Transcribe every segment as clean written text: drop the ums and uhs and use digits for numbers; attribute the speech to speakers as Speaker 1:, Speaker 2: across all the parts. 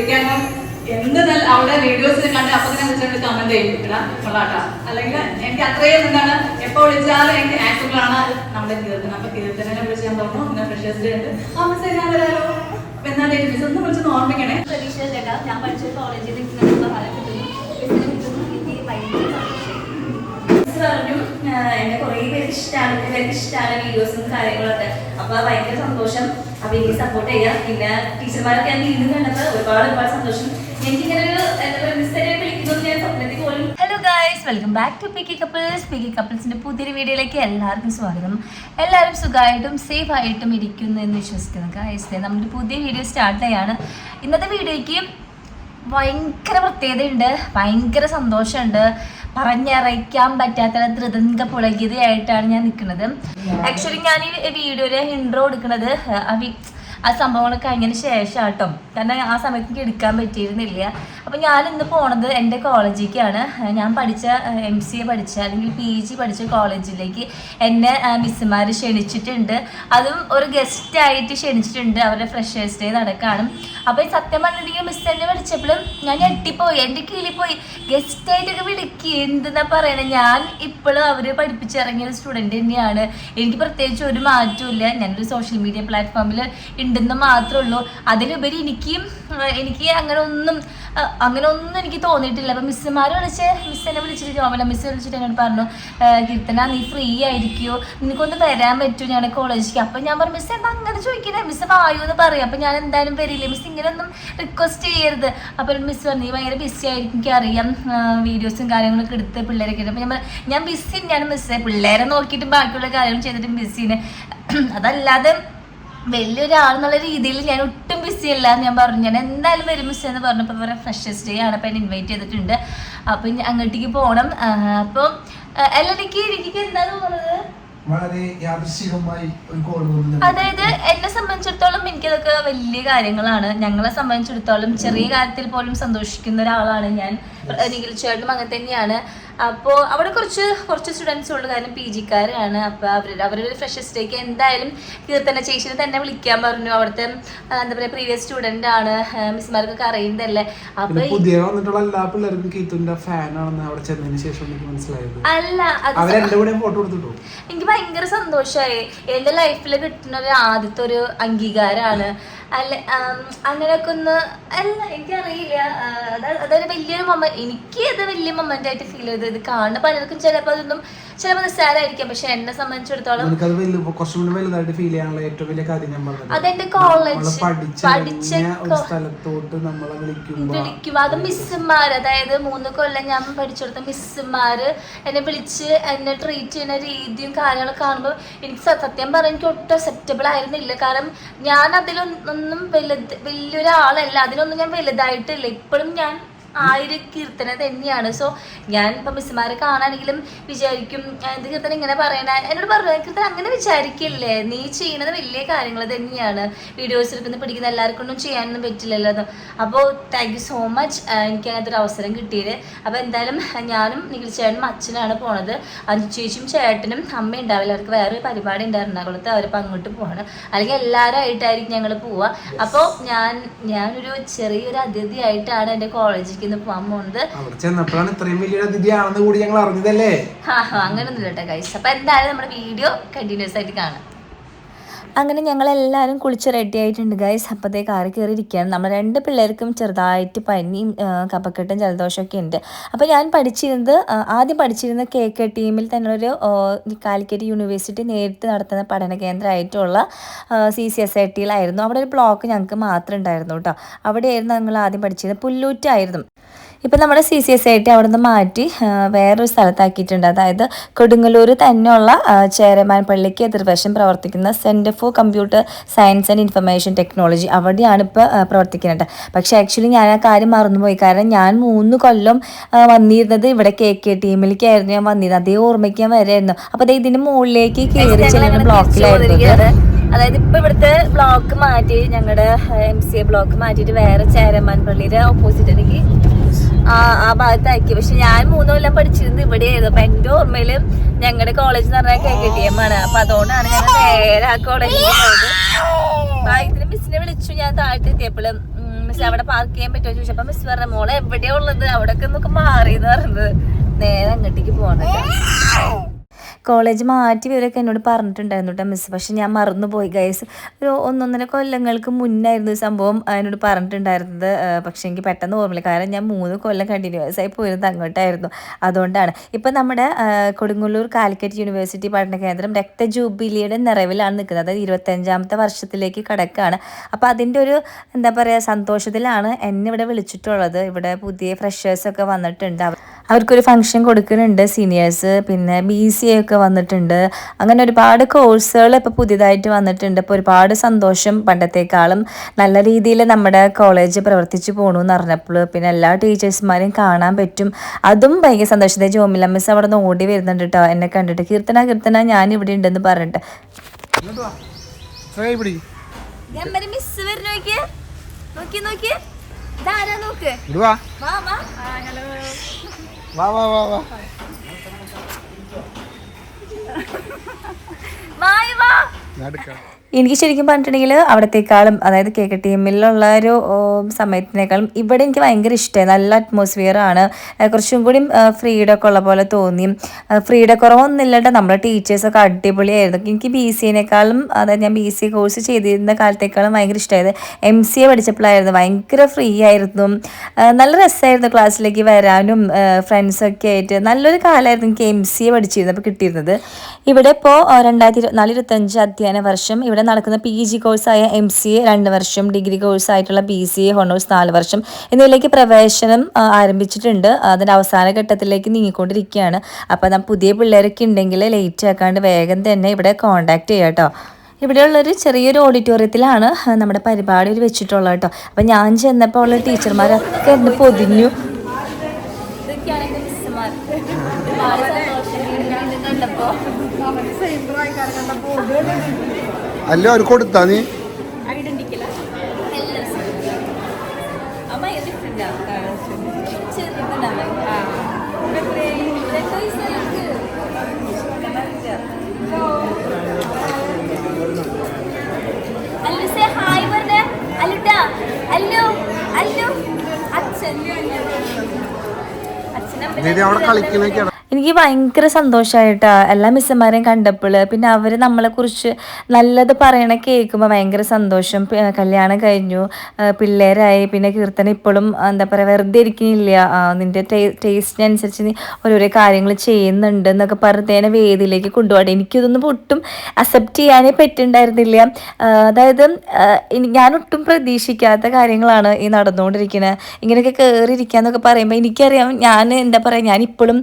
Speaker 1: എന്തെന്നാൽ അവളുടെ വീഡിയോസിൽ കണ്ട് അപ്പൊ തന്നെ വിളിച്ചുകൊണ്ട് കമന്റ് ചെയ്യിപ്പിക്കടാ കൊള്ളാട്ടാ. അല്ലെങ്കിൽ എനിക്ക് അത്രയും എന്താണ് എപ്പോൾ വിളിച്ചാലും എനിക്ക് ആക്റ്റബിൾ ആണ് നമ്മുടെ കീർത്തന. അപ്പൊ കീർത്തനെ വിളിച്ച് ഞാൻ പറഞ്ഞു ഇങ്ങനെ ഫ്രഷേഴ്സ് ഡേ ഉണ്ട്, ആ മിസ് ഞാൻ വരാലോ. അപ്പൊ എന്നാ മിസ് ഒന്ന് വിളിച്ചൊന്ന് ഓർമ്മിക്കണേ.
Speaker 2: പ്രതീക്ഷ ചേട്ടാ, ഞാൻ പഠിച്ച കോളേജിൽ പറഞ്ഞു എന്നെ കുറേ പേർക്ക് ഇഷ്ടമാണ് വീഡിയോസും കാര്യങ്ങളൊക്കെ. അപ്പൊ ഭയങ്കര സന്തോഷം. അപ്പൊ എനിക്ക് സപ്പോർട്ട് ചെയ്യാം. പിന്നെ ടീച്ചർമാരൊക്കെ ഞാൻ വീണ്ടും കണ്ടപ്പോൾ ഒരുപാട് സന്തോഷം. എനിക്കിങ്ങനെ ഒരു എന്താ പറയുക മിസ്സെ വിളിക്കുന്നത് ഞാൻ സ്വപ്നത്തിൽ പോലും. Hello guys, welcome back to picky couples. Picky കപ്പിൾസിന്റെ പുതിയൊരു വീഡിയോയിലേക്ക് എല്ലാവർക്കും സ്വാഗതം. എല്ലാവരും സുഖമായിട്ടും സേഫ് ആയിട്ടും ഇരിക്കുന്നു എന്ന് വിശ്വസിക്കുന്നു ഗൈസ്. നമ്മുടെ പുതിയ വീഡിയോ സ്റ്റാർട്ട് ചെയ്യാണ്. ഇന്നത്തെ വീഡിയോയ്ക്ക് ഭയങ്കര പ്രത്യേകതയുണ്ട്, ഭയങ്കര സന്തോഷമുണ്ട്. പറഞ്ഞറിയിക്കാൻ പറ്റാത്ത ധൃതങ്ക പുളകിതയായിട്ടാണ് ഞാൻ നിൽക്കുന്നത്. ആക്ച്വലി ഞാൻ ഈ വീഡിയോയിലെ ഇൻട്രോ എടുക്കുന്നത് ആ സംഭവങ്ങൾ കഴിഞ്ഞതിന് ശേഷം കേട്ടോ. കാരണം ആ സമയത്ത് എനിക്ക് എടുക്കാൻ പറ്റിയിരുന്നില്ല. അപ്പം ഞാൻ ഇന്ന് പോണത് എൻ്റെ കോളേജിലേക്കാണ്. ഞാൻ പഠിച്ച MCA പഠിച്ച അല്ലെങ്കിൽ PG പഠിച്ച കോളേജിലേക്ക് എന്നെ മിസ്സുമാർ ക്ഷണിച്ചിട്ടുണ്ട്. അതും ഒരു ഗസ്റ്റായിട്ട് ക്ഷണിച്ചിട്ടുണ്ട്. അവരുടെ ഫ്രഷേഴ്സ് ഡേ നടക്കാണ്. അപ്പോൾ സത്യം പറഞ്ഞിട്ടുണ്ടെങ്കിൽ മിസ് എന്നെ വിളിച്ചപ്പോഴും ഞാൻ ഞെട്ടിപ്പോയി, എൻ്റെ കീഴിൽ പോയി. ഗസ്റ്റായിട്ടൊക്കെ വിളിക്കുക എന്തെന്നാ പറയണത്. ഞാൻ ഇപ്പോഴും അവർ പഠിപ്പിച്ചിറങ്ങിയ ഒരു സ്റ്റുഡൻറ്റ് തന്നെയാണ്. എനിക്ക് പ്രത്യേകിച്ച് ഒരു മാറ്റവും ഇല്ല. ഞാനൊരു സോഷ്യൽ മീഡിയ പ്ലാറ്റ്ഫോമിൽ ഉണ്ടെന്ന് മാത്രമേ ഉള്ളൂ. അതിലുപരി എനിക്ക് അങ്ങനെ ഒന്നും എനിക്ക് തോന്നിയിട്ടില്ല. അപ്പം മിസ്സുമാർ മിസ്സെന്നെ വിളിച്ചിട്ട് ജോമല മിസ് വിളിച്ചിട്ട് എന്നോട് പറഞ്ഞു, കീർത്തന നീ ഫ്രീ ആയിരിക്കുമോ, നിനക്കൊന്ന് വരാൻ പറ്റുമോ ഞാൻ കോളേജിലേക്ക്. അപ്പം ഞാൻ പറഞ്ഞു മിസ് എന്താ അങ്ങനെ ചോദിക്കണേ, മിസ് വായു എന്ന് പറയും. അപ്പം ഞാൻ എന്തായാലും വരില്ലേ, മിസ് ഇങ്ങനെയൊന്നും റിക്വസ്റ്റ് ചെയ്യരുത്. അപ്പം മിസ് പറഞ്ഞു നീ ഭയങ്കര ബിസി ആയിരിക്കും, എനിക്കറിയാം, വീഡിയോസും കാര്യങ്ങളൊക്കെ എടുത്ത് പിള്ളേരൊക്കെ. അപ്പം ഞാൻ ബിസി തന്നെയാണ് മിസ്സേ, പിള്ളേരെ നോക്കിയിട്ട് ബാക്കിയുള്ള കാര്യങ്ങൾ ചെയ്തിട്ട് ബിസിനെ. അതല്ലാതെ വലിയൊരാളെന്നുള്ള രീതിയിൽ ഞാൻ ഒട്ടും ബിസി അല്ല എന്ന് ഞാൻ പറഞ്ഞു. ഞാൻ എന്തായാലും വരും മിസ് എന്ന് പറഞ്ഞപ്പോൾ അവരെ ഫ്രഷേഴ്സ് ഡേ ആണ്. അപ്പം എന്നെ ഇൻവൈറ്റ് ചെയ്തിട്ടുണ്ട്. അപ്പം അങ്ങോട്ടേക്ക് പോകണം. അപ്പോൾ എനിക്ക് എന്താ തോന്നുന്നത്, അതായത് എന്നെ സംബന്ധിച്ചിടത്തോളം എനിക്കതൊക്കെ വലിയ കാര്യങ്ങളാണ്. ഞങ്ങളെ സംബന്ധിച്ചിടത്തോളം ചെറിയ കാര്യത്തിൽ പോലും സന്തോഷിക്കുന്ന ഒരാളാണ് ഞാൻ. നിഖിൽ ചേട്ടനും അങ്ങനെ തന്നെയാണ്. അപ്പോൾ അവിടെ കുറച്ച് സ്റ്റുഡൻസ് ഉള്ളു, കാരണം PG-ക്കാരാണ്. അപ്പോൾ അവരുടെ ഫ്രഷേഴ്സ് ഡേക്ക് എന്തായാലും കീർത്തന ചേച്ചിനെ തന്നെ വിളിക്കാൻ പറഞ്ഞു. അവിടുത്തെ എന്താ പറയുക പ്രീവിയസ് സ്റ്റുഡൻ്റ് ആണ്, മിസ്മാർക്കൊക്കെ അറിയുന്നതല്ലേ. അപ്പോൾ അല്ല എനിക്ക് ഭയങ്കര സന്തോഷമായി. എൻ്റെ ലൈഫിൽ കിട്ടുന്ന ഒരു ആദ്യത്തെ ഒരു അംഗീകാരമാണ്. അല്ല അങ്ങനെയൊക്കെ ഒന്ന് അല്ല എനിക്കറിയില്ല. അതൊരു വലിയൊരു എനിക്ക് അത് വലിയ മൊമെന്റ് ആയിട്ട് ഫീൽ ചെയ്തത്. ഇത് കാണുന്ന പലർക്കും ചിലപ്പോൾ നിസ്സാരമായിരിക്കാം, പക്ഷെ എന്നെ സംബന്ധിച്ചിടത്തോളം അതെന്റെ കോളേജ് വിളിക്കും. അത് മിസ്സുമാർ, അതായത് 3 കൊല്ലം ഞാൻ പഠിച്ചെടുത്ത മിസ്സുമാര് എന്നെ വിളിച്ച് എന്നെ ട്രീറ്റ് ചെയ്യുന്ന രീതിയും കാര്യങ്ങളൊക്കെ കാണുമ്പോൾ എനിക്ക് സത്യം പറയാൻ എനിക്ക് ഒട്ടും അക്സെപ്റ്റബിൾ ആയിരുന്നില്ല. കാരണം ഞാൻ അതിലൊന്നും വലിയൊരാളല്ല, അതിനൊന്നും ഞാൻ വലുതായിട്ടില്ല. ഇപ്പോഴും ഞാൻ കീർത്തന തന്നെയാണ്. സോ ഞാൻ ഇപ്പം മിസ്സുമാരെ കാണാനെങ്കിലും വിചാരിക്കും എന്ത് കീർത്തന ഇങ്ങനെ പറയണ. എന്നോട് പറഞ്ഞു കീർത്തന അങ്ങനെ വിചാരിക്കില്ലേ, നീ ചെയ്യുന്നത് വലിയ കാര്യങ്ങൾ തന്നെയാണ്. വീഡിയോസ് എടുക്കുന്ന പിടിക്കുന്ന എല്ലാവർക്കൊന്നും ചെയ്യാനൊന്നും പറ്റില്ലല്ലോ. അപ്പോൾ താങ്ക് യു സോ മച്ച് എനിക്ക് അങ്ങനത്തെ ഒരു അവസരം കിട്ടിയത്. അപ്പോൾ എന്തായാലും ഞാനും നിഖിൽ ചേട്ടനും അച്ഛനാണ് പോണത്. ചേച്ചിയും ചേട്ടനും അമ്മ ഉണ്ടാവില്ല, അവർക്ക് വേറൊരു പരിപാടി ഉണ്ട് എറണാകുളത്ത്. അവരിപ്പോൾ അങ്ങോട്ട് പോവാണ്, അല്ലെങ്കിൽ എല്ലാവരുമായിട്ടായിരിക്കും ഞങ്ങൾ പോവുക. അപ്പോൾ ഞാനൊരു ചെറിയൊരു അതിഥിയായിട്ടാണ് എൻ്റെ കോളേജിൽ പോകാൻ പോകുന്നത്. അങ്ങനൊന്നും കേട്ടോ ഗൈസ്. അപ്പൊ എന്തായാലും നമ്മുടെ വീഡിയോ കണ്ടിന്യൂസ് ആയിട്ട് കാണാം. അങ്ങനെ ഞങ്ങളെല്ലാവരും കുളിച്ച് റെഡി ആയിട്ടുണ്ട് ഗൈസ്. അപ്പോഴത്തെ കാറ് കയറിയിരിക്കുകയാണ്. നമ്മൾ 2 പിള്ളേർക്കും ചെറുതായിട്ട് പനിയും കഫക്കെട്ടും ജലദോഷമൊക്കെ ഉണ്ട്. അപ്പോൾ ഞാൻ ആദ്യം പഠിച്ചിരുന്ന KK ടീമിൽ തന്നെ ഒരു കാലിക്കറ്റ് യൂണിവേഴ്സിറ്റി നേരിട്ട് നടത്തുന്ന പഠന കേന്ദ്രമായിട്ടുള്ള CCSIT-യിലായിരുന്നു. അവിടെ ഒരു ബ്ലോക്ക് ഞങ്ങൾക്ക് മാത്രം ഉണ്ടായിരുന്നു കേട്ടോ. അവിടെയായിരുന്നു ഞങ്ങൾ ആദ്യം പഠിച്ചിരുന്നത്, പുല്ലൂറ്റായിരുന്നു. ഇപ്പം നമ്മുടെ CCSIT അവിടെ നിന്ന് മാറ്റി വേറൊരു സ്ഥലത്താക്കിയിട്ടുണ്ട്. അതായത് കൊടുങ്ങല്ലൂർ തന്നെയുള്ള ചേരമാൻ പള്ളിക്ക് എതിർവശം പ്രവർത്തിക്കുന്ന centre for computer science and information technology അവിടെയാണ് ഇപ്പോൾ പ്രവർത്തിക്കുന്നത്. പക്ഷേ ആക്ച്വലി ഞാൻ ആ കാര്യം മറന്നുപോയി. കാരണം ഞാൻ 3 കൊല്ലം വന്നിരുന്നത് ഇവിടെ KK ടീമിലേക്കായിരുന്നു ഞാൻ വന്നിരുന്നത്. അതേ ഓർമ്മിക്കാൻ വരെയായിരുന്നു. അപ്പോൾ അത് ഇതിൻ്റെ മുകളിലേക്ക് കയറി ചെല്ലുന്ന ബ്ലോക്കിലായിരുന്നു. അതായത് ഇപ്പം ഇവിടുത്തെ ബ്ലോക്ക് മാറ്റി ഞങ്ങളുടെ MCA ബ്ലോക്ക് മാറ്റിയിട്ട് വേറെ ചേരമാൻ പള്ളിയുടെ ഓപ്പോസിറ്റിലേക്ക് ആ ഭാഗത്താക്കി. പക്ഷെ ഞാൻ 3 കൊല്ലം പഠിച്ചിരുന്നത് ഇവിടെയായിരുന്നു. അപ്പൊ എന്റെ ഓർമ്മയില് ഞങ്ങളുടെ കോളേജ് എന്ന് പറഞ്ഞാൽ KKTM ആണ്. അപ്പൊ അതുകൊണ്ടാണ് ഞങ്ങൾ നേരെ ആ കോളേജിൽ പോയത്. ഇതിന് മിസ്സിനെ വിളിച്ചു ഞാൻ താഴത്ത് എത്തിയപ്പോഴും. മിസ് അവിടെ പാർക്ക് ചെയ്യാൻ പറ്റുമോ ചോദിച്ചപ്പോ മിസ് പറഞ്ഞ മോളെ എവിടെയാ ഉള്ളത് അവിടെ ഒക്കെ നമുക്ക് മാറിയെന്ന് പറഞ്ഞത് നേരെ അങ്ങോട്ടേക്ക് പോകണം. കോളേജ് മാറ്റി ഇവരൊക്കെ എന്നോട് പറഞ്ഞിട്ടുണ്ടായിരുന്നു കേട്ടോ മിസ്. പക്ഷെ ഞാൻ മറന്നുപോയി ഗൈസ്. ഒരു 1-1.5 കൊല്ലങ്ങൾക്ക് മുന്നായിരുന്നു ഈ സംഭവം എന്നോട് പറഞ്ഞിട്ടുണ്ടായിരുന്നത്. പക്ഷെ എനിക്ക് പെട്ടെന്ന് ഓർമ്മയില്ല. കാരണം ഞാൻ 3 കൊല്ലം കണ്ടിന്യൂസ് ആയി പോയിരുന്നത് അങ്ങോട്ടായിരുന്നു. അതുകൊണ്ടാണ്. ഇപ്പം നമ്മുടെ കൊടുങ്ങല്ലൂർ കാലിക്കറ്റ് യൂണിവേഴ്സിറ്റി പഠന കേന്ദ്രം രക്തജൂബിലിയുടെ നിറവിലാണ് നിൽക്കുന്നത്. അതായത് 25ാമത്തെ വർഷത്തിലേക്ക് കടക്കുകയാണ്. അപ്പോൾ അതിൻ്റെ ഒരു എന്താ പറയുക സന്തോഷത്തിലാണ് എന്നെ ഇവിടെ വിളിച്ചിട്ടുള്ളത്. ഇവിടെ പുതിയ ഫ്രഷേഴ്സൊക്കെ വന്നിട്ടുണ്ട്. അവർക്കൊരു ഫംഗ്ഷൻ കൊടുക്കുന്നുണ്ട് സീനിയേഴ്സ്. പിന്നെ BCA ഒക്കെ വന്നിട്ടുണ്ട്. അങ്ങനെ ഒരുപാട് കോഴ്സുകൾ ഇപ്പോൾ പുതിയതായിട്ട് വന്നിട്ടുണ്ട്. ഇപ്പോൾ ഒരുപാട് സന്തോഷം. പണ്ടത്തേക്കാളും നല്ല രീതിയിൽ നമ്മുടെ കോളേജ് പ്രവർത്തിച്ചു പോകണമെന്ന് പറഞ്ഞപ്പോൾ പിന്നെ എല്ലാ ടീച്ചേഴ്സുമാരെയും കാണാൻ പറ്റും. അതും ഭയങ്കര സന്തോഷത്തെ. ജോമില മിസ് അവിടെ നിന്ന് ഓടി വരുന്നുണ്ട് കേട്ടോ എന്നെ കണ്ടിട്ട്. കീർത്തന ഞാൻ ഇവിടെ ഉണ്ടെന്ന് പറഞ്ഞിട്ട്. മിസ് വരുന്ന നോക്കി ഇതാരാ നോക്ക്. എനിക്ക് ശരിക്കും പറഞ്ഞിട്ടുണ്ടെങ്കിൽ അവിടത്തേക്കാളും അതായത് KKTMലുള്ള ഒരു സമയത്തിനേക്കാളും ഇവിടെ എനിക്ക് ഭയങ്കര ഇഷ്ടമായി. നല്ല അറ്റ്മോസ്ഫിയറാണ്. കുറച്ചും കൂടി ഫ്രീഡമൊക്കെ ഉള്ള പോലെ തോന്നി. ഫ്രീഡം കുറവൊന്നുമില്ലാണ്ട് നമ്മുടെ ടീച്ചേഴ്സൊക്കെ അടിപൊളിയായിരുന്നു. എനിക്ക് BCAനേക്കാളും അതായത് ഞാൻ BCA കോഴ്സ് ചെയ്തിരുന്ന കാലത്തേക്കാളും ഭയങ്കര ഇഷ്ടമായത് MCA പഠിച്ചപ്പോഴായിരുന്നു. ഭയങ്കര ഫ്രീ ആയിരുന്നു. നല്ല രസമായിരുന്നു ക്ലാസ്സിലേക്ക് വരാനും ഫ്രണ്ട്സൊക്കെ ആയിട്ട്. നല്ലൊരു കാലമായിരുന്നു എനിക്ക് MCA പഠിച്ചിരുന്നപ്പോൾ കിട്ടിയിരുന്നത്. ഇവിടെ ഇപ്പോൾ 2024-25 അധ്യയന വർഷം ഇവിടെ നടക്കുന്ന PG കോഴ്സായ MCA 2 വർഷം, ഡിഗ്രി കോഴ്സായിട്ടുള്ള BCA ഹോണേഴ്സ് 4 വർഷം എന്നിവയിലേക്ക് പ്രവേശനം ആരംഭിച്ചിട്ടുണ്ട്. അതിൻ്റെ അവസാന ഘട്ടത്തിലേക്ക് നീങ്ങിക്കൊണ്ടിരിക്കുകയാണ്. അപ്പോൾ പുതിയ പിള്ളേരൊക്കെ ഉണ്ടെങ്കിൽ ലേറ്റ് ആക്കാണ്ട് വേഗം തന്നെ ഇവിടെ കോൺടാക്ട് ചെയ്യാം കേട്ടോ. ഇവിടെയുള്ളൊരു ചെറിയൊരു ഓഡിറ്റോറിയത്തിലാണ് നമ്മുടെ പരിപാടി വെച്ചിട്ടുള്ളത് കേട്ടോ. അപ്പോൾ ഞാൻ ചെന്നപ്പോൾ ഉള്ള ടീച്ചർമാരൊക്കെ എന്നെ പൊതിഞ്ഞു.
Speaker 3: അല്ല അവർ കൊടുത്താ നീ അവിടെ കളിക്കുന്നൊക്കെയാണ്.
Speaker 2: എനിക്ക് ഭയങ്കര സന്തോഷമായിട്ടാ എല്ലാ മിസ്സുമാരെയും കണ്ടപ്പോൾ. പിന്നെ അവർ നമ്മളെക്കുറിച്ച് നല്ലത് പറയണ കേൾക്കുമ്പോൾ ഭയങ്കര സന്തോഷം. കല്യാണം കഴിഞ്ഞു, പിള്ളേരായി, പിന്നെ കീർത്തന ഇപ്പോഴും എന്താ പറയുക വെറുതെ ഇരിക്കുന്നില്ല, നിൻ്റെ ടേസ്റ്റിനനുസരിച്ച് നീ ഓരോരോ കാര്യങ്ങൾ ചെയ്യുന്നുണ്ട് എന്നൊക്കെ പറഞ്ഞേനെ വേദിയിലേക്ക് കൊണ്ടുപോകട്ടെ. എനിക്കിതൊന്നും ഒട്ടും അക്സെപ്റ്റ് ചെയ്യാനേ പറ്റുന്നുണ്ടായിരുന്നില്ല. അതായത് ഞാനൊട്ടും പ്രതീക്ഷിക്കാത്ത കാര്യങ്ങളാണ് ഈ നടന്നുകൊണ്ടിരിക്കുന്നത്. ഇങ്ങനെയൊക്കെ കയറിയിരിക്കുക എന്നൊക്കെ പറയുമ്പോൾ എനിക്കറിയാം ഞാൻ എന്താ പറയുക ഞാനിപ്പോഴും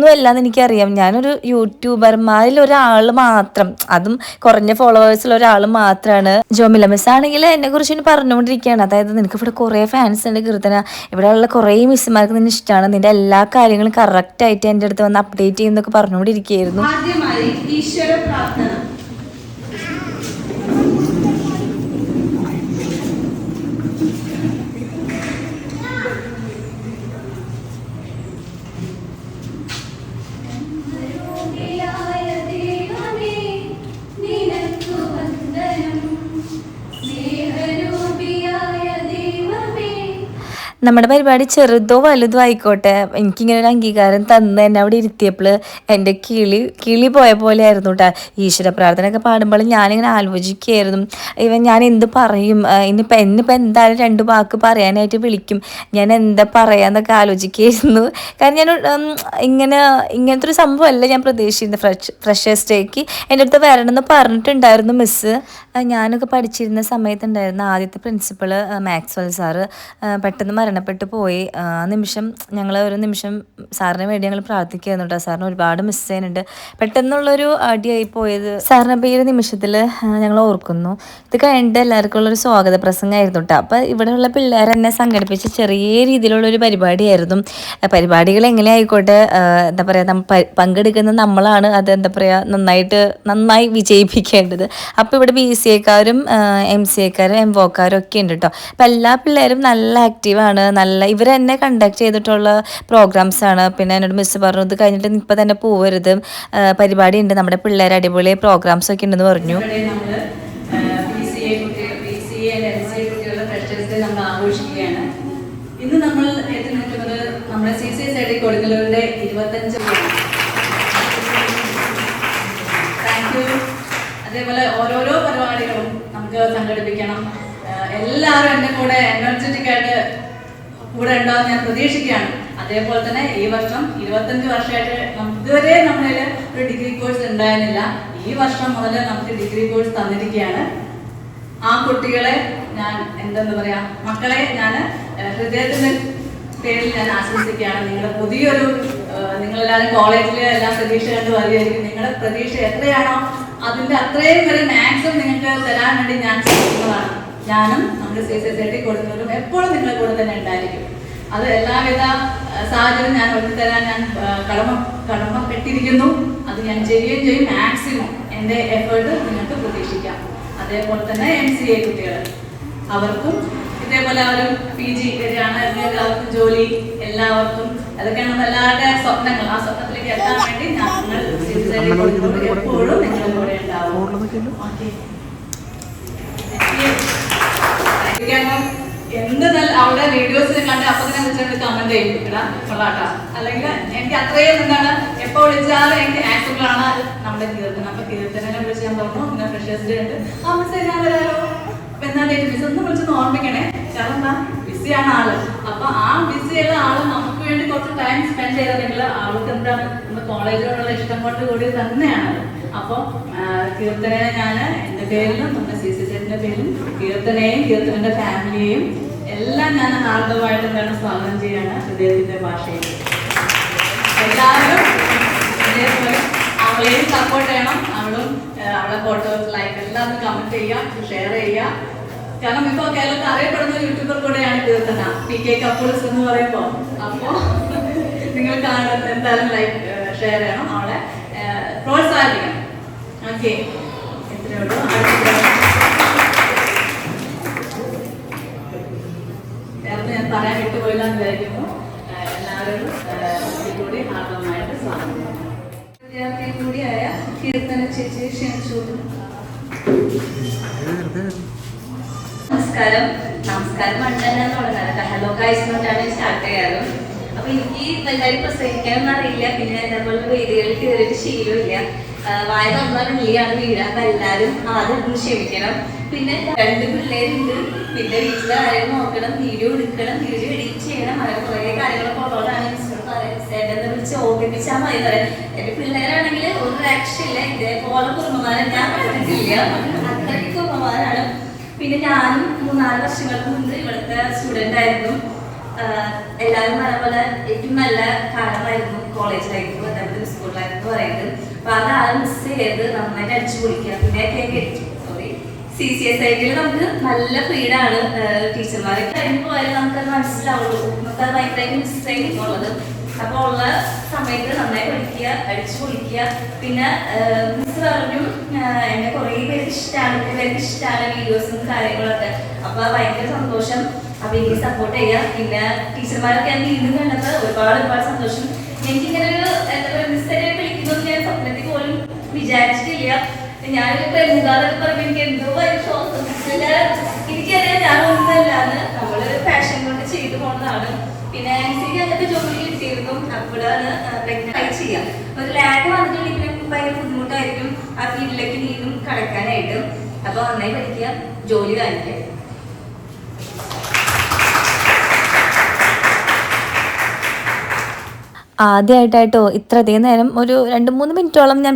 Speaker 2: ഒന്നുമല്ലാന്ന് എനിക്കറിയാം. ഞാനൊരു യൂട്യൂബർമാരിൽ ഒരാൾ മാത്രം, അതും കുറഞ്ഞ ഫോളോവേഴ്സിൽ ഒരാൾ മാത്രമാണ്. ജോമില മിസ് ആണെങ്കിൽ എന്നെക്കുറിച്ച് ഇനി പറഞ്ഞുകൊണ്ടിരിക്കുകയാണ്. അതായത് നിനക്ക് ഇവിടെ കുറേ ഫാൻസ് ഉണ്ട് കീർത്തന, ഇവിടെയുള്ള കുറേ മിസ്സുമാർക്ക് നിന്നെ ഇഷ്ടമാണ്, നിന്റെ എല്ലാ കാര്യങ്ങളും കറക്റ്റായിട്ട് എൻ്റെ അടുത്ത് വന്ന് അപ്ഡേറ്റ് ചെയ്യുന്നൊക്കെ പറഞ്ഞുകൊണ്ടിരിക്കുകയായിരുന്നു. നമ്മുടെ പരിപാടി ചെറുതോ വലുതോ ആയിക്കോട്ടെ, എനിക്കിങ്ങനെ ഒരു അംഗീകാരം തന്ന് എന്നെ അവിടെ ഇരുത്തിയപ്പോൾ എൻ്റെ കിളി പോയ പോലെ ആയിരുന്നു കേട്ടോ. ഈശ്വര പ്രാർത്ഥനയൊക്കെ പാടുമ്പോൾ ഞാനിങ്ങനെ ആലോചിക്കുകയായിരുന്നു, ഞാൻ എന്ത് പറയും, ഇന്നിപ്പോൾ എന്തായാലും 2 വാക്ക് പറയാനായിട്ട് വിളിക്കും, ഞാൻ എന്താ പറയാന്നൊക്കെ ആലോചിക്കുകയായിരുന്നു. കാരണം ഞാൻ ഇങ്ങനത്തെ ഒരു സംഭവമല്ല ഞാൻ പ്രതീക്ഷിച്ചിരുന്നത്. ഫ്രഷേഴ്സ് ഡേക്ക് എൻ്റെ അടുത്ത് വരണമെന്ന് പറഞ്ഞിട്ടുണ്ടായിരുന്നു മിസ്സ്. ഞാനൊക്കെ പഠിച്ചിരുന്ന സമയത്തുണ്ടായിരുന്ന ആദ്യത്തെ പ്രിൻസിപ്പൾ മാക്സ്വൽ സാറ് പെട്ടെന്ന് മരണപ്പെട്ടു പോയി. ആ നിമിഷം ഞങ്ങൾ ഒരു നിമിഷം സാറിന് വേണ്ടി ഞങ്ങൾ പ്രാർത്ഥിക്കുകയായിരുന്നു കേട്ടോ. സാറിന് ഒരുപാട് മിസ് ചെയ്യുന്നുണ്ട്. പെട്ടെന്നുള്ളൊരു അടിയായി പോയത് സാറിനെ ഈ ഒരു നിമിഷത്തിൽ ഞങ്ങൾ ഓർക്കുന്നു. ഇത് കഴിഞ്ഞിട്ട് എല്ലാവർക്കും ഉള്ളൊരു സ്വാഗത പ്രസംഗമായിരുന്നു കേട്ടോ. അപ്പോൾ ഇവിടെയുള്ള പിള്ളേർ എന്നെ സംഘടിപ്പിച്ച ചെറിയ രീതിയിലുള്ളൊരു പരിപാടിയായിരുന്നു. പരിപാടികൾ എങ്ങനെ ആയിക്കോട്ടെ, എന്താ പറയുക പങ്കെടുക്കുന്ന നമ്മളാണ് അത് എന്താ പറയുക നന്നായി വിജയിപ്പിക്കേണ്ടത്. അപ്പോൾ ഇവിടെ BCAക്കാരും MCAക്കാരും MVOക്കാരും ഒക്കെ ഉണ്ട് കേട്ടോ. അപ്പം എല്ലാ പിള്ളേരും നല്ല ആക്റ്റീവാണ്. ഇവരെന്നെ കണ്ടക്ട് ചെയ്തിട്ടുള്ള പ്രോഗ്രാംസാണ്. പിന്നെ എന്നോട് മിസ് പറഞ്ഞു ഇത് കഴിഞ്ഞിട്ട് ഇപ്പം തന്നെ പോവരുത്, പരിപാടി ഉണ്ട്, നമ്മുടെ പിള്ളേർ അടിപൊളി പ്രോഗ്രാംസ് ഒക്കെ ഉണ്ടെന്ന് പറഞ്ഞു.
Speaker 1: നമ്മൾ BCA കുട്ടികളുടെ ഫ്രഷേഴ്സ് ഡേ നമ്മൾ ആഘോഷിക്കും. ഇന്ന് നമ്മൾ എത്തി നിൽക്കുന്നത് നമ്മുടെ CCSID കൊടുങ്ങല്ലൂരിന്റെ 25 താങ്ക് യു. അതേപോലെ ഓരോരോ പരിപാടികളും നമുക്ക് സംഘടിപ്പിക്കണം. എല്ലാവരും എൻ്റെ കൂടെ എനർജറ്റിക് ആയിട്ട് കൂടെ ഉണ്ടാവും ഞാൻ പ്രതീക്ഷിക്കുകയാണ്. അതേപോലെ തന്നെ ഈ വർഷം 25 വർഷമായിട്ട് ഇതുവരെ നമ്മളിൽ ഒരു ഡിഗ്രി കോഴ്സ് ഉണ്ടായിരുന്നില്ല. ഈ വർഷം മുതൽ നമുക്ക് ഡിഗ്രി കോഴ്സ് തന്നിരിക്കുകയാണ്. ആ കുട്ടികളെ ഞാൻ എന്തെന്ന് പറയാ, മക്കളെ ഞാൻ ഹൃദയത്തിന്റെ പേരിൽ ഞാൻ ആശംസിക്കുകയാണ്. നിങ്ങളുടെ പുതിയൊരു നിങ്ങളെല്ലാവരും കോളേജിൽ എല്ലാം പ്രതീക്ഷ കണ്ട് വരികയായിരിക്കും. നിങ്ങളുടെ പ്രതീക്ഷ എത്രയാണോ അതിന്റെ അത്രയും വരെ മാക്സിമം നിങ്ങൾക്ക് തരാൻ വേണ്ടി ഞാൻ ശ്രമിക്കുന്നതാണ്. ഞാനും നമ്മുടെ CCSID കൊടുക്കുന്നവരും എപ്പോഴും നിങ്ങളുടെ കൂടെ തന്നെ ഉണ്ടായിരിക്കും. അത് എല്ലാവിധ സാഹചര്യം ഞാൻ ഒറ്റ തരാൻ ഞാൻ കടമപ്പെട്ടിരിക്കുന്നു. അത് ഞാൻ ചെയ്യുകയും ചെയ്യും. മാക്സിമം എൻ്റെ എഫേർട്ട് നിങ്ങൾക്ക് പ്രതീക്ഷിക്കാം. അതേപോലെ തന്നെ MCA കുട്ടികൾ അവർക്കും ഇതേപോലെ അവർ PG വരെയാണ്. എല്ലാവർക്കും ജോലി, എല്ലാവർക്കും അതൊക്കെയാണ് നമ്മൾ എല്ലാവരുടെ സ്വപ്നങ്ങൾ. ആ സ്വപ്നത്തിലേക്ക് എത്താൻ വേണ്ടി ഞങ്ങൾ എപ്പോഴും നിങ്ങളുടെ കൂടെ ഉണ്ടാവും. എന്ത് നല്ല അവളുടെ വീഡിയോസിനെ കണ്ട് അപ്പൊ തന്നെ വിളിച്ചോണ്ട് കമന്റ് ചെയ്യും, ഇടാ കൊള്ളാട്ടാ. അല്ലെങ്കിൽ എനിക്ക് അത്രയും എന്താണ് എപ്പോ വിളിച്ചാലും എനിക്ക് ആക്റ്റബിൾ ആണ് നമ്മുടെ കീർത്തന. അപ്പൊ കീർത്തനെ വിളിച്ച് ഞാൻ പറഞ്ഞു പിന്നെ ഫ്രഷേഴ്സ് ഡേ ഉണ്ട്. ആ മിസ് ഞാൻ വരാലോ. അപ്പൊ എന്നാ മിസ് ഒന്ന് വിളിച്ചൊന്ന് ഓർമ്മിക്കണേ. കാരണം എന്താ ബിസിയാണ് ആള്. അപ്പൊ ആ ബിസിയുള്ള ആള് നമുക്ക് വേണ്ടി കുറച്ച് ടൈം സ്പെൻഡ് ചെയ്തിട്ടുണ്ടെങ്കിൽ ആൾക്ക് എന്താണ് നമ്മുടെ കോളേജിലുള്ള ഇഷ്ടം കൊണ്ട് കൂടി തന്നെയാണ്. അപ്പൊ കീർത്തനയെ ഞാൻ എൻ്റെ പേരിലും നമ്മുടെ CCSID പേരിലും കീർത്തനയെയും കീർത്തനന്റെ ഫാമിലിയെയും എല്ലാം ഞാൻ ഹാർദവമായിട്ട് എന്താണ് സ്വാഗതം ചെയ്യാണ് ഹൃദയത്തിന്റെ ഭാഷയിൽ. എല്ലാവരും ഇതേപോലെ അവളെയും സപ്പോർട്ട് ചെയ്യണം. അവളും അവളെ ഫോട്ടോസ് ലൈക്ക് എല്ലാം കമന്റ് ചെയ്യുക, ഷെയർ ചെയ്യുക. കാരണം ഇപ്പൊ കേരളത്തിൽ അറിയപ്പെടുന്ന യൂട്യൂബർ കൂടെയാണ് കീർത്തന, PK കപ്പിൾസ് എന്ന് പറയുമ്പോൾ. അപ്പോ നിങ്ങൾ കാണുന്നത് എന്തായാലും ലൈക്ക് ഷെയർ ചെയ്യണം, അവളെ പ്രോത്സാഹിപ്പിക്കണം. ഓക്കെ, എത്രയുള്ളൂ. നേരത്തെ ഞാൻ പറയാൻ വിട്ടുപോയില്ല എന്ന് വിചാരിക്കുന്നു. എല്ലാവരും കൂടി ആർദ്രമായിട്ട് സ്വാഗതം.
Speaker 2: വിദ്യാർത്ഥി കൂടിയായ കീർത്തന ചേച്ചിയെ ക്ഷണിച്ചു. നമസ്കാരം. നമസ്കാരം മണ്ഡലം തുടങ്ങാറ് ഹലോ ഗൈസ് എന്നിട്ടാണ് സ്റ്റാർട്ട് ചെയ്യാറ്. അപ്പൊ എനിക്ക് വലുതായി പ്രസംഗിക്കാനൊന്നും അറിയില്ല. പിന്നെ അതേപോലെ വേദികളിൽ കയറിയിട്ട് ശീലമില്ല. വായ തുറന്നാലുള്ളിയാണ് വീഴ. അപ്പൊ എല്ലാവരും ആദ്യം ക്ഷമിക്കണം. പിന്നെ 2 പിള്ളേരുണ്ട്. പിന്നെ വീട്ടിലെ കാര്യം നോക്കണം, വീഡിയോ എടുക്കണം, വീഡിയോ എഡിറ്റ് ചെയ്യണം. അങ്ങനെ കുറെ കാര്യങ്ങളൊക്കെ ഉള്ളതാണ്. എന്നെ വിളിച്ച് ഓർമ്മിപ്പിച്ചാൽ മതി പറയാം. എന്റെ പിള്ളേരാണെങ്കിൽ ഒരു രക്ഷയില്ല. ഇതേപോലെ കുറുമ്പന്മാരെ ഞാൻ കണ്ടിട്ടില്ല. അത്രയ്ക്ക് കുറുമ്പന്മാരാണ്. പിന്നെ ഞാനും 3-4 വർഷങ്ങൾക്ക് മുമ്പ് ഇവിടുത്തെ സ്റ്റുഡൻ്റ് ആയിരുന്നു. എല്ലാവരും അതേപോലെ ഏറ്റവും നല്ല കാലമായിരുന്നു കോളേജിലായിരുന്നു, അതേപോലെ സ്കൂളിലായിരുന്നു പറയുന്നത്. അപ്പൊ അതാണ് മിസ് ചെയ്ത് നന്നായിട്ട് അടിച്ചു പൊളിക്കുക. പിന്നെ CCSID നമുക്ക് നല്ല ഫ്രീഡാണ്. ടീച്ചർമാരെ കഴിയുമ്പോൾ നമുക്കത് മനസ്സിലാവുള്ളൂ. നമുക്കത് ഭയങ്കരമായിട്ട് മിസ്സായി ഉള്ളത്. അപ്പൊ ഉള്ള സമയത്ത് നന്നായി പഠിക്കുക, അടിച്ചു പൊളിക്കുക. പിന്നെ മിസ് പറഞ്ഞു എന്നെ കുറേ പേർക്ക് ഇഷ്ടമാണ് വീഡിയോസും കാര്യങ്ങളൊക്കെ. അപ്പൊ ഭയങ്കര സന്തോഷം. അപ്പൊ എനിക്ക് സപ്പോർട്ട് ചെയ്യാം. പിന്നെ ടീച്ചർമാരൊക്കെ ഞാൻ വീണ്ടും കണ്ടപ്പോൾ ഒരുപാട് സന്തോഷം. എനിക്കിങ്ങനെ ഒരു എന്താ പറയുക മിസ്സെ വിളിക്കുന്നൊന്നും ഞാൻ സ്വപ്നത്തിൽ പോലും വിചാരിച്ചിട്ടില്ല. ഞാനൊരു പ്രമുഖാതൊക്കെ പറയുമ്പോൾ എനിക്ക് എന്തോ ശ്വാസം എനിക്കറിയാം ഞാൻ ഒന്നുമല്ലാന്ന്. നമ്മള് പാഷൻ കൊണ്ട് ചെയ്തു പോകുന്നതാണ്. പിന്നെ എനിക്ക് അങ്ങനത്തെ ജോലി കിട്ടിയിരുന്നു. അപ്പോഴാണ് പ്രഗ്നന്റ് ചെയ്യാം. ഒരു ലാഗ് വന്നിട്ടുണ്ടെങ്കിൽ പിന്നെ ഭയങ്കര ബുദ്ധിമുട്ടായിരിക്കും ആ ഫീൽഡിലേക്ക് വീണ്ടും കടക്കാനായിട്ട്. അപ്പൊ നന്നായി പഠിക്കുക, ജോലി കാണിക്കുക.
Speaker 4: ആദ്യമായിട്ടോ ഇത്രയധികം നേരം ഒരു 2-3 മിനിറ്റോളം ഞാൻ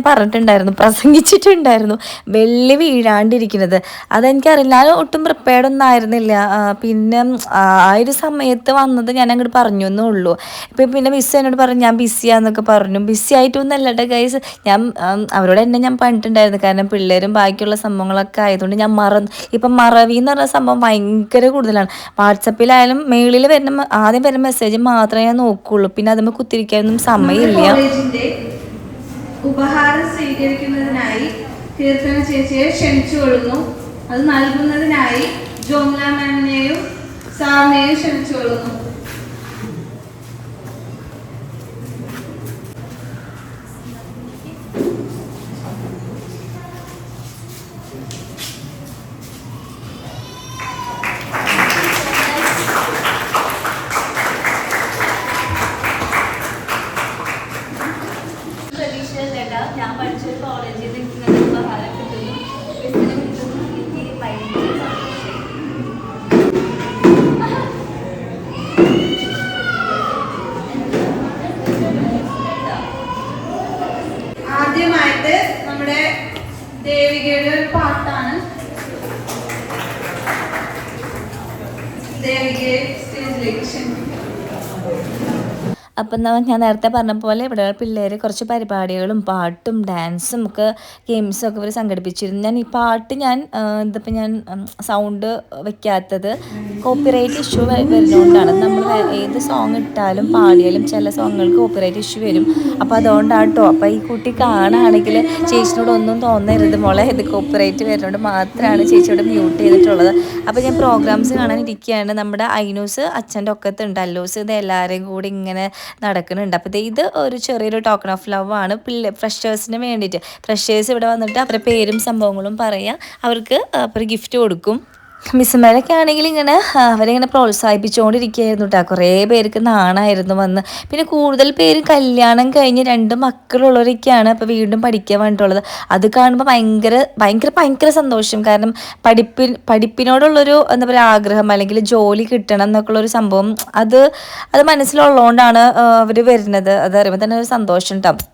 Speaker 4: പ്രസംഗിച്ചിട്ടുണ്ടായിരുന്നു. വെള്ളി വീഴാണ്ടിരിക്കുന്നത് അതെനിക്കറിയില്ല. ഞാൻ ഒട്ടും പ്രിപ്പയർഡ് ഒന്നും ആയിരുന്നില്ല. പിന്നെ ആ ഒരു സമയത്ത് വന്നത് ഞാൻ അങ്ങോട്ട് പറഞ്ഞു എന്നേ ഉള്ളൂ. പിന്നെ മിസ് എന്നോട് പറഞ്ഞു ഞാൻ ബിസിയാന്നൊക്കെ പറഞ്ഞു. ബിസി ആയിട്ടൊന്നും അല്ലട്ടെ ഗൈസ്. അവരോട് തന്നെ ഞാൻ പറഞ്ഞിട്ടുണ്ടായിരുന്നു. കാരണം പിള്ളേരും ബാക്കിയുള്ള സംഭവങ്ങളൊക്കെ ആയതുകൊണ്ട് ഞാൻ ഇപ്പം മറവി എന്ന് പറഞ്ഞ സംഭവം ഭയങ്കര കൂടുതലാണ്. വാട്സപ്പിലായാലും മെയിലിൽ ആദ്യം വരുന്ന മെസ്സേജ് മാത്രമേ ഞാൻ നോക്കുകയുള്ളൂ. പിന്നെ അതുമ്പോൾ കുത്തിരിക്കാൻ സമയമില്ല.
Speaker 5: കോളേജിന്റെ ഉപഹാരം സ്വീകരിക്കുന്നതിനായി കീർത്തന ചേച്ചിയെ ക്ഷണിച്ചുകൊള്ളുന്നു. അത് നൽകുന്നതിനായി ജോംല മാമിനെയും സാറിനെയും ക്ഷണിച്ചുകൊള്ളുന്നു. വേദിയിലേക്ക് ക്ഷണിക്കുന്നു.
Speaker 4: അപ്പം ഞാൻ നേരത്തെ പറഞ്ഞ പോലെ ഇവിടെ പിള്ളേർ കുറച്ച് പരിപാടികളും പാട്ടും ഡാൻസും ഒക്കെ ഗെയിംസും ഒക്കെ ഇവർ സംഘടിപ്പിച്ചിരുന്നു. ഞാൻ ഈ പാട്ട് ഇതിപ്പോൾ ഞാൻ സൗണ്ട് വെക്കാത്തത് കോപ്പിറൈറ്റ് ഇഷ്യൂ വരുന്നതുകൊണ്ടാണ്. നമ്മൾ ഏത് സോങ് ഇട്ടാലും പാടിയാലും ചില സോങ്ങുകൾക്ക് കോപ്പിറൈറ്റ് ഇഷ്യൂ വരും. അപ്പോൾ അതുകൊണ്ടാണ് കേട്ടോ. അപ്പോൾ ഈ കുട്ടി കാണുകയാണെങ്കിൽ ചേച്ചിനോട് ഒന്നും തോന്നരുത് മോളെ, ഇത് കോപ്പിറൈറ്റ് വരുന്നതുകൊണ്ട് മാത്രമാണ് ചേച്ചിയോട് മ്യൂട്ട് ചെയ്തിട്ടുള്ളത്. അപ്പോൾ ഞാൻ പ്രോഗ്രാംസ് കാണാൻ ഇരിക്കുകയാണ്. നമ്മുടെ ഐനൂസ് അച്ഛൻ്റെ ഒക്കത്തുണ്ട്, അല്ലൂസ് ഇത് എല്ലാവരെയും കൂടി ഇങ്ങനെ നടക്കുന്നുണ്ട്. അപ്പോൾ ഇത് ഒരു ചെറിയൊരു ടോക്കൺ ഓഫ് ലവ് ആണ് ഫ്രഷേഴ്സിന് വേണ്ടിയിട്ട്. ഫ്രഷേഴ്സ് ഇവിടെ വന്നിട്ട് അവരുടെ പേരും സംഭവങ്ങളും പറയാം, അവർക്ക് ഒരു ഗിഫ്റ്റ് കൊടുക്കും. മിസ്സുമാരൊക്കെ ആണെങ്കിൽ ഇങ്ങനെ അവരിങ്ങനെ പ്രോത്സാഹിപ്പിച്ചുകൊണ്ടിരിക്കുകയായിരുന്നു കേട്ടോ. കുറേ പേർക്ക് നാണായിരുന്നു വന്ന്. പിന്നെ കൂടുതൽ പേര് കല്യാണം കഴിഞ്ഞ് 2 മക്കളുള്ളവരൊക്കെയാണ് അപ്പോൾ വീണ്ടും പഠിക്കാൻ വേണ്ടിയിട്ടുള്ളത്. അത് കാണുമ്പോൾ ഭയങ്കര സന്തോഷം. കാരണം പഠിപ്പിനോടുള്ളൊരു എന്താ പറയുക ആഗ്രഹം, അല്ലെങ്കിൽ ജോലി കിട്ടണം എന്നൊക്കെയുള്ളൊരു സംഭവം അത് മനസ്സിലുള്ളതുകൊണ്ടാണ് അവർ വരുന്നത്. അത് അറിയുമ്പോൾ തന്നെ ഒരു സന്തോഷം ഉണ്ടാവും.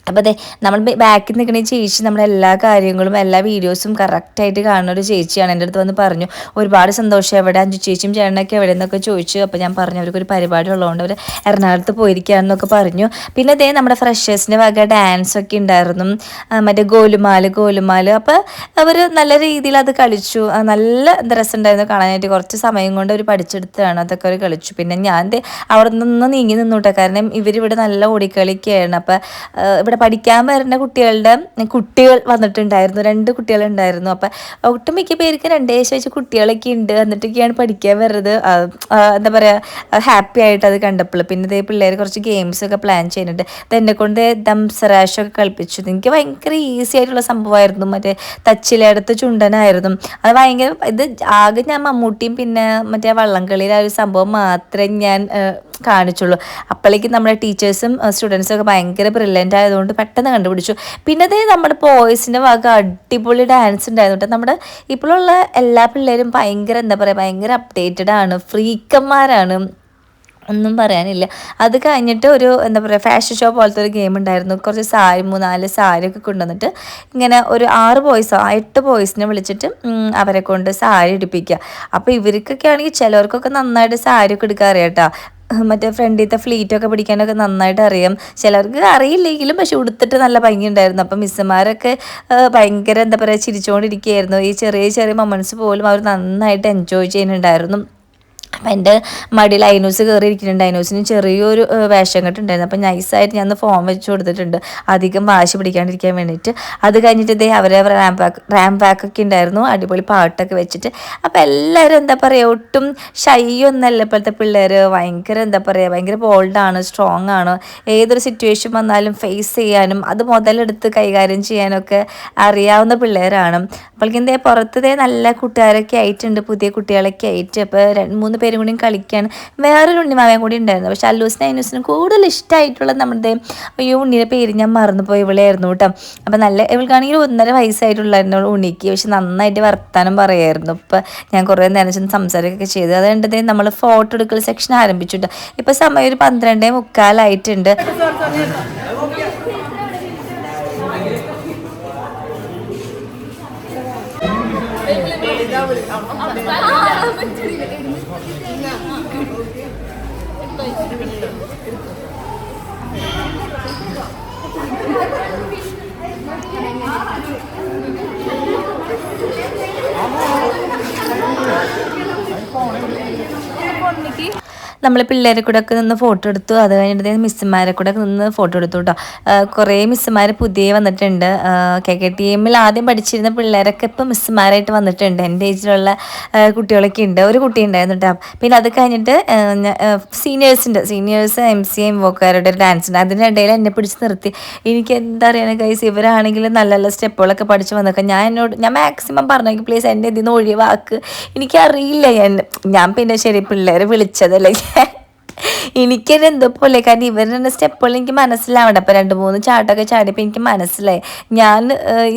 Speaker 4: അപ്പോൾ അതെ, നമ്മൾ ബാക്കിൽ നിൽക്കുന്ന ചേച്ചി നമ്മുടെ എല്ലാ കാര്യങ്ങളും എല്ലാ വീഡിയോസും കറക്റ്റായിട്ട് കാണുന്ന ഒരു ചേച്ചിയാണ്. എൻ്റെ അടുത്ത് വന്ന് പറഞ്ഞു ഒരുപാട് സന്തോഷം, എവിടെ അഞ്ചു ചേച്ചിയും ചേട്ടനൊക്കെ എവിടെ നിന്നൊക്കെ ചോദിച്ചു. അപ്പോൾ ഞാൻ പറഞ്ഞു അവർക്കൊരു പരിപാടി ഉള്ളതുകൊണ്ട് അവർ എറണാകുളത്ത് പോയിരിക്കുകയാണെന്നൊക്കെ പറഞ്ഞു. പിന്നെ അതേ നമ്മുടെ ഫ്രഷേഴ്സിൻ്റെ വക ഡാൻസൊക്കെ ഉണ്ടായിരുന്നു, മറ്റേ ഗോലുമാല്. അപ്പോൾ അവർ നല്ല രീതിയിൽ അത് കളിച്ചു. നല്ല രസമുണ്ടായിരുന്നു കാണാനായിട്ട്. കുറച്ച് സമയം കൊണ്ട് അവർ പഠിച്ചെടുത്തതാണ്, അതൊക്കെ അവർ കളിച്ചു. പിന്നെ ഞാൻ അവിടെ നിന്ന് നീങ്ങി നിന്നുട്ടോ, കാരണം ഇവരിവിടെ നല്ല ഓടിക്കളിക്കുകയാണ്. അപ്പോൾ ഇവിടെ പഠിക്കാൻ വരുന്ന കുട്ടികൾ വന്നിട്ടുണ്ടായിരുന്നു, 2 കുട്ടികളുണ്ടായിരുന്നു. അപ്പം ഒട്ടുമിക്ക പേർക്ക് 2 വയസ്സ് വെച്ച് കുട്ടികളൊക്കെ ഉണ്ട്, എന്നിട്ടൊക്കെയാണ് പഠിക്കാൻ വരുന്നത്. എന്താ പറയുക, ഹാപ്പി ആയിട്ട് അത് കണ്ടപ്പോൾ. പിന്നെ ഇതേ പിള്ളേർ കുറച്ച് ഗെയിംസൊക്കെ പ്ലാൻ ചെയ്യുന്നുണ്ട്. ഇതെന്നെ കൊണ്ട് ദംസറാഷൊക്കെ കളിപ്പിച്ചു. എനിക്ക് ഭയങ്കര ഈസി ആയിട്ടുള്ള സംഭവമായിരുന്നു. മറ്റേ തച്ചിലെടുത്ത് ചുണ്ടനായിരുന്നു അത്. ഇത് ആകെ ഞാൻ മമ്മൂട്ടിയും പിന്നെ മറ്റേ വള്ളംകളിയിലെ ആ ഒരു സംഭവം മാത്രമേ ഞാൻ കാണിച്ചുള്ളൂ. അപ്പോഴേക്കും നമ്മുടെ ടീച്ചേഴ്സും സ്റ്റുഡൻസും ഒക്കെ ഭയങ്കര ബ്രില്യൻ്റ് ആയതുകൊണ്ട് പെട്ടെന്ന് കണ്ടുപിടിച്ചു. പിന്നെ അതേ നമ്മുടെ ബോയ്സിൻ്റെ വക അടിപൊളി ഡാൻസ് ഉണ്ടായിരുന്നു കേട്ടോ. നമ്മുടെ ഇപ്പോഴുള്ള എല്ലാ പിള്ളേരും ഭയങ്കര അപ്ഡേറ്റഡ് ആണ്, ഫ്രീക്കന്മാരാണ്, ഒന്നും പറയാനില്ല. അത് കഴിഞ്ഞിട്ട് ഒരു എന്താ പറയുക ഫാഷൻ ഷോ പോലത്തെ ഒരു ഗെയിം ഉണ്ടായിരുന്നു. കുറച്ച് 3-4 സാരിയൊക്കെ കൊണ്ടുവന്നിട്ട് ഇങ്ങനെ ഒരു 8 ബോയ്സിനെ വിളിച്ചിട്ട് അവരെ കൊണ്ട് സാരി എടുപ്പിക്കുക. അപ്പോൾ ഇവർക്കൊക്കെ ആണെങ്കിൽ ചിലവർക്കൊക്കെ നന്നായിട്ട് സാരിയൊക്കെ എടുക്കാൻ അറിയാം കേട്ടോ. മറ്റേ ഫ്രണ്ടിലത്തെ ഫ്ലീറ്റൊക്കെ പിടിക്കാനൊക്കെ നന്നായിട്ട് അറിയാം. ചിലർക്ക് അറിയില്ലെങ്കിലും പക്ഷെ ഉടുത്തിട്ട് നല്ല ഭംഗിയുണ്ടായിരുന്നു. അപ്പം മിസ്സുമാരൊക്കെ ഭയങ്കര എന്താ പറയുക ചിരിച്ചുകൊണ്ടിരിക്കുകയായിരുന്നു. ഈ ചെറിയ മൊമെൻറ്റ്സ് പോലും അവർ നന്നായിട്ട് എൻജോയ് ചെയ്യുന്നുണ്ടായിരുന്നു. അപ്പം എൻ്റെ മടിയിൽ ഐനൂസ് കയറിയിരിക്കുന്നുണ്ട്. ഐനൂസിന് ചെറിയൊരു വേഷം കെട്ടുണ്ടായിരുന്നു. അപ്പം നൈസായിട്ട് ഞാൻ ഫോം വെച്ച് കൊടുത്തിട്ടുണ്ട്, അധികം വാശി പിടിക്കാണ്ടിരിക്കാൻ വേണ്ടിയിട്ട്. അത് കഴിഞ്ഞിട്ട് ഇതേ അവരെ റാം പാക്കൊക്കെ ഉണ്ടായിരുന്നു, അടിപൊളി പാട്ടൊക്കെ വെച്ചിട്ട്. അപ്പം എല്ലാവരും എന്താ പറയുക ഒട്ടും ഷൈ ഒന്നല്ല ഇപ്പോഴത്തെ പിള്ളേർ. ഭയങ്കര ബോൾഡാണ്, സ്ട്രോങ് ആണ്. ഏതൊരു സിറ്റുവേഷൻ വന്നാലും ഫേസ് ചെയ്യാനും അത് മുതലെടുത്ത് കൈകാര്യം ചെയ്യാനൊക്കെ അറിയാവുന്ന പിള്ളേരാണ്. അപ്പോഴേക്കും പുറത്തതേ നല്ല കൂട്ടുകാരൊക്കെ ആയിട്ടുണ്ട്, പുതിയ കുട്ടികളൊക്കെ ആയിട്ട്. അപ്പോൾ 3 പേരും കൂടി കളിക്കാൻ വേറൊരു ഉണ്ണിമാവയും കൂടി ഉണ്ടായിരുന്നു. പക്ഷെ അല്ലൂസിനും ഐനൂസിനും കൂടുതൽ ഇഷ്ടമായിട്ടുള്ളത് നമ്മുടെ ഈ ഉണ്ണിയുടെ പേര് ഞാൻ മറന്നുപോയി, ഇവളായിരുന്നു കേട്ടോ. അപ്പം ഇവൾക്കാണെങ്കിൽ 1.5 വയസ്സായിട്ടുള്ളായിരുന്നു ഉണ്ണിക്ക്. പക്ഷെ നന്നായിട്ട് വർത്താനം പറയായിരുന്നു. ഇപ്പം ഞാൻ കുറേ നേരം സംസാരിക്കുകയൊക്കെ ചെയ്തു. അതുകൊണ്ട് നമ്മൾ ഫോട്ടോ എടുക്കൽ സെക്ഷൻ ആരംഭിച്ചിട്ട് ഇപ്പം സമയം ഒരു 12:45 നമ്മൾ പിള്ളേരെ കൂടെ ഒക്കെ നിന്ന് ഫോട്ടോ എടുത്തു. അത് കഴിഞ്ഞിട്ട് മിസ്സുമാരെ കൂടെ നിന്ന് ഫോട്ടോ എടുത്തു കേട്ടോ. കുറേ മിസ്സുമാർ പുതിയ വന്നിട്ടുണ്ട്. KKTM ആദ്യം പഠിച്ചിരുന്ന പിള്ളേരൊക്കെ ഇപ്പം മിസ്സുമാരായിട്ട് വന്നിട്ടുണ്ട്. എൻ്റെ ഏജിലുള്ള കുട്ടികളൊക്കെ ഉണ്ട്. ഒരു കുട്ടി ഉണ്ടായിരുന്നു കേട്ടോ. പിന്നെ അത് കഴിഞ്ഞിട്ട് സീനിയേഴ്സ് MCA ഇൻവോക്കാരുടെ ഒരു ഡാൻസ് ഉണ്ട്. അതിനിടയിൽ എന്നെ പിടിച്ച് നിർത്തി. എനിക്ക് എന്താ അറിയാൻ കൈസ്, ഇവരാണെങ്കിൽ നല്ല നല്ല സ്റ്റെപ്പുകളൊക്കെ പഠിച്ച് വന്നേക്കാം. ഞാൻ മാക്സിമം പറഞ്ഞേക്ക് പ്ലീസ് എന്നെ ഇതിൽ നിന്ന് ഒഴിവാക്ക്, എനിക്കറിയില്ല. ഞാൻ പിന്നെ ശരി പിള്ളേരെ വിളിച്ചതല്ലേ എനിക്കെന്നെ എന്തോ പോലെ, കാരണം ഇവരുടെ സ്റ്റെപ്പുകൾ എനിക്ക് മനസ്സിലാവണ്ട. അപ്പോൾ 2-3 ചാട്ടമൊക്കെ ചാടിയപ്പോൾ എനിക്ക് മനസ്സിലായി ഞാൻ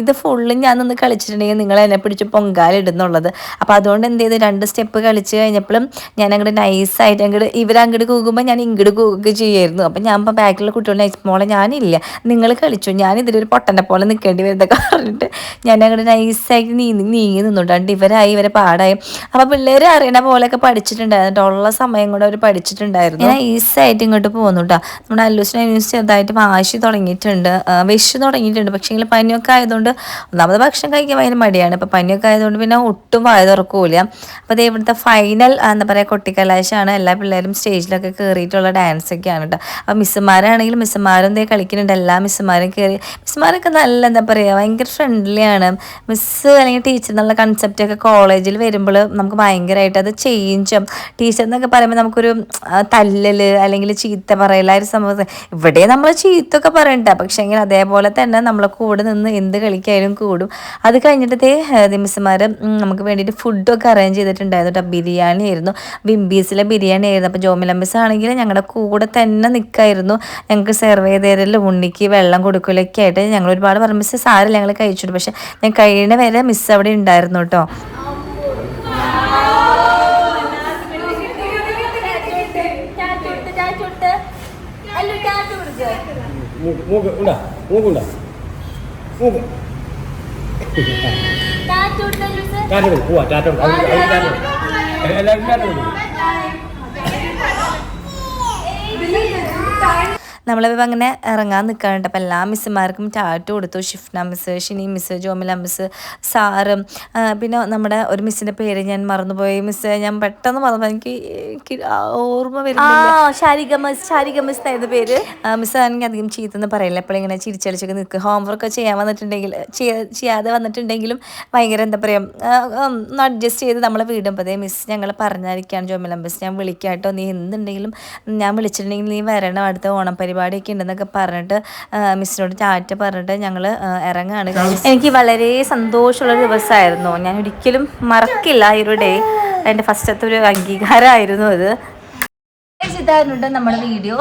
Speaker 4: ഇത് ഫുള്ളും ഞാൻ നിന്ന് കളിച്ചിട്ടുണ്ടെങ്കിൽ നിങ്ങൾ എന്നെ പിടിച്ച് പൊങ്കാലിടുന്നുള്ളത്. അപ്പോൾ അതുകൊണ്ട് എന്ത് ചെയ്ത് 2 സ്റ്റെപ്പ് കളിച്ച് കഴിഞ്ഞപ്പോഴും ഞാൻ അങ്ങോട്ട് നൈസായിട്ട് ഇവരങ്ങോട്ട് കൂകുമ്പോൾ ഞാൻ ഇങ്ങോട്ട് കൂകുക ചെയ്യുമായിരുന്നു. അപ്പം ഞാൻ ഇപ്പോൾ ബാക്കിലുള്ള കുട്ടികൾ നൈസ് മോളെ ഞാനില്ല, നിങ്ങൾ കളിച്ചു, ഞാൻ ഇതിലൊരു പൊട്ടനെ പോലെ നിൽക്കേണ്ടി വരുന്നതൊക്കെ പറഞ്ഞിട്ട് ഞാൻ അങ്ങോട്ട് നൈസായിട്ട് നീങ്ങി നിന്നുണ്ട്. ഇവരെ പാടായി. അപ്പോൾ പിള്ളേർ അറിയണ പോലെയൊക്കെ പഠിച്ചിട്ടുണ്ടായിരുന്നു, ഉള്ള സമയം കൂടെ അവർ പഠിച്ചിട്ടുണ്ടായിരുന്നു. ഞാൻ ഈസായിട്ട് ഇങ്ങോട്ട് പോകുന്നു കേട്ടോ. നമ്മുടെ അല്ലൂസിനെ ചെറുതായിട്ട് വാശി തുടങ്ങിയിട്ടുണ്ട്, വിഷു തുടങ്ങിയിട്ടുണ്ട്. പക്ഷേ എങ്കിൽ പനിയൊക്കെ ആയതുകൊണ്ട് ഒന്നാമത് ഭക്ഷണം കഴിക്കാൻ ഭയങ്കര മടിയാണ്. ഇപ്പോൾ പനിയൊക്കെ ആയതുകൊണ്ട് പിന്നെ ഒട്ടും വായ തുറക്കൂല. അപ്പോൾ അതേ ഇവിടുത്തെ ഫൈനൽ എന്താ പറയുക കൊട്ടിക്കലാശമാണ്. എല്ലാ പിള്ളേരും സ്റ്റേജിലൊക്കെ കയറിയിട്ടുള്ള ഡാൻസൊക്കെയാണ് കേട്ടോ. അപ്പോൾ മിസ്സുമാരാണെങ്കിലും മിസ്സുമാരും എന്തേ കളിക്കുന്നുണ്ട്, എല്ലാ മിസ്സുമാരും കയറി. മിസ്സുമാരൊക്കെ നല്ല എന്താ പറയുക ഭയങ്കര ഫ്രണ്ട്ലിയാണ്. മിസ്സ് അല്ലെങ്കിൽ ടീച്ചർ എന്നുള്ള കൺസെപ്റ്റൊക്കെ കോളേജിൽ വരുമ്പോൾ നമുക്ക് ഭയങ്കരമായിട്ട് അത് ചേഞ്ചും. ടീച്ചർ എന്നൊക്കെ പറയുമ്പോൾ നമുക്കൊരു തല്ലൽ അല്ലെങ്കിൽ ചീത്ത പറയൽ ആ ഒരു സംഭവം. ഇവിടെ നമ്മൾ ചീത്തൊക്കെ പറയണ്ട, പക്ഷേ എങ്കിൽ അതേപോലെ തന്നെ നമ്മളെ കൂടെ നിന്ന് എന്ത് കളിക്കായാലും കൂടും. അത് കഴിഞ്ഞിട്ട് മിസ്സുമാർ നമുക്ക് വേണ്ടിയിട്ട് ഫുഡൊക്കെ അറേഞ്ച് ചെയ്തിട്ടുണ്ടായിരുന്നു കേട്ടോ. ബിരിയാണി ആയിരുന്നു, വിംബീസിലെ ബിരിയാണി ആയിരുന്നു. അപ്പോൾ ജോമില മിസ് ആണെങ്കിൽ ഞങ്ങളുടെ കൂടെ തന്നെ നിൽക്കായിരുന്നു. ഞങ്ങൾക്ക് സെർവ് ചെയ്ത് തരലും ഉണ്ണിക്ക് വെള്ളം കൊടുക്കലൊക്കെ ആയിട്ട് ഞങ്ങൾ ഒരുപാട് പറഞ്ഞു മിസ് സാരില്ല ഞങ്ങൾ കഴിച്ചിട്ടു. പക്ഷെ ഞാൻ കഴിയുന്ന വരെ മിസ് അവിടെ ഉണ്ടായിരുന്നു കേട്ടോ. നമ്മളിപ്പോൾ അങ്ങനെ ഇറങ്ങാൻ നിൽക്കാനുണ്ട്. അപ്പോൾ എല്ലാ മിസ്സുമാർക്കും ടാറ്റു കൊടുത്തു. Shifna miss, Shini miss, Jomila miss, സാറും പിന്നെ നമ്മുടെ ഒരു മിസ്സിൻ്റെ പേര് ഞാൻ മറന്നുപോയി. മിസ്സ് ഞാൻ പെട്ടെന്ന് മറന്നു, എനിക്ക് ഓർമ്മ വരുന്നില്ല. ശാരിക മിസ് ആയിരുന്നു പേര്. മിസ്സ് ആണെങ്കിൽ അധികം ചീത്തെന്ന് പറയില്ല, എപ്പോഴും ഇങ്ങനെ ചിരിച്ചടിച്ചൊക്കെ നിൽക്കുക. ഹോംവർക്ക് ചെയ്യാതെ വന്നിട്ടുണ്ടെങ്കിലും ഭയങ്കര എന്താ പറയുക ഒന്ന് അഡ്ജസ്റ്റ് ചെയ്ത് നമ്മളെ വീടുമ്പോഴേ മിസ് ഞങ്ങൾ പറഞ്ഞായിരിക്കുകയാണ് ജോമില മിസ് ഞാൻ വിളിക്കാം കേട്ടോ, നീ എന്തുണ്ടെങ്കിലും ഞാൻ വിളിച്ചിട്ടുണ്ടെങ്കിൽ നീ വരണം, അടുത്ത ഓണം പരിപാടിയൊക്കെ ഉണ്ടെന്നൊക്കെ പറഞ്ഞിട്ട് മിസ്സിനോട് ടാറ്റ പറഞ്ഞിട്ട് ഞങ്ങൾ ഇറങ്ങുകയാണ്. എനിക്ക് വളരെ സന്തോഷമുള്ള ദിവസമായിരുന്നു, ഞാൻ ഒരിക്കലും മറക്കില്ല ഈ ഒരു ഡേ. എൻ്റെ ഫസ്റ്റത്തെ ഒരു അംഗീകാരമായിരുന്നു അത്. ഇതായിരുന്നു നമ്മുടെ വീഡിയോ,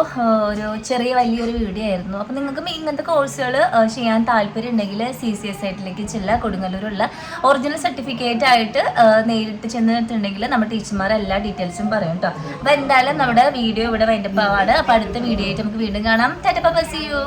Speaker 4: ഒരു വലിയൊരു വീഡിയോ ആയിരുന്നു. അപ്പോൾ നിങ്ങൾക്ക് ഇങ്ങനത്തെ കോഴ്സുകൾ ചെയ്യാൻ താല്പര്യം ഉണ്ടെങ്കിൽ CCS സൈറ്റിലേക്ക് ചെല്ലുക. കൊടുങ്ങല്ലൂരുള്ള ഒറിജിനൽ സർട്ടിഫിക്കറ്റ് ആയിട്ട് നേരിട്ട് ചെന്നിട്ടുണ്ടെങ്കിൽ നമ്മുടെ ടീച്ചർമാർ എല്ലാ ഡീറ്റെയിൽസും പറയും കേട്ടോ. അപ്പോൾ എന്തായാലും നമ്മുടെ വീഡിയോ ഇവിടെ വൈൻഡപ്പ് ആവാണ്. അപ്പോൾ അടുത്ത വീഡിയോ ആയിട്ട് നമുക്ക് വീണ്ടും കാണാം. Tata bye, see U.